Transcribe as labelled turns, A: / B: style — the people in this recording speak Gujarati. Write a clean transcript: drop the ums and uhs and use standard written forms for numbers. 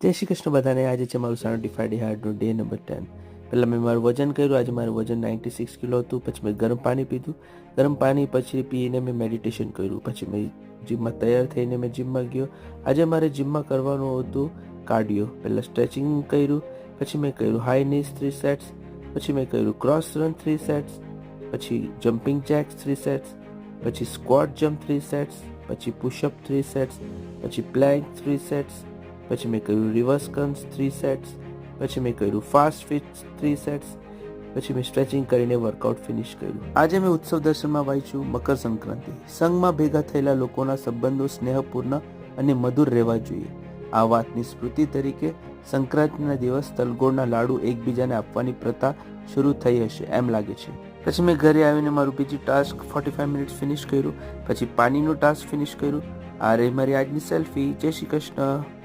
A: જય શ્રી કૃષ્ણ બધાને. આજે છે મારું 75 હાર્ડનું ડે નંબર 10. પહેલાં મેં મારું વજન કર્યું. આજે મારું વજન 96 કિલો હતું. પછી મેં ગરમ પાણી પીધું. ગરમ પાણી પછી પીને મેં મેડિટેશન કર્યું. પછી મેં જીમમાં તૈયાર થઈને મેં જીમમાં ગયો. આજે મારે જીમમાં કરવાનું હતું કાર્ડિયો. પહેલાં સ્ટ્રેચિંગ કર્યું, પછી મેં કર્યું હાઈ નીઝ 3 સેટ્સ, પછી મેં કર્યું ક્રોસ રન 3 સેટ્સ, પછી જમ્પિંગ જેક્સ 3 સેટ્સ, પછી સ્ક્વોટ જમ્પ 3 સેટ્સ, પછી પુશઅપ 3 સેટ્સ, પછી પ્લેન્ક 3 સેટ્સ, પછી મેં કર્યું રિવર્સ કન્સ 3 સેટ્સ, પછી મેં કર્યું ફાસ્ટ ફિટ 3 સેટ્સ, પછી મેં સ્ટ્રેચિંગ કરીને વર્કઆઉટ ફિનિશ કર્યું. આજે મેં ઉત્સવ દર્શનમાં વાંચ્યું મકર સંક્રાંતિ. સંઘમાં ભેગા થયેલા લોકોના સંબંધો સ્નેહપૂર્ણ અને મધુર રહેવા જોઈએ. આ વાતની સ્મૃતિ તરીકે સંક્રાંતિના દિવસ તલગોળના લાડુ એકબીજાને આપવાની પ્રથા શરૂ થઈ હશે એમ લાગે છે. પછી મેં ઘરે આવીને મારું બીજી ટાસ્ક 45 મિનિટ્સ ફિનિશ કર્યું. પછી પાણીનું ટાસ્ક ફિનિશ કર્યું. આ રહી મારી આજની સેલ્ફી. જય શ્રી કૃષ્ણ.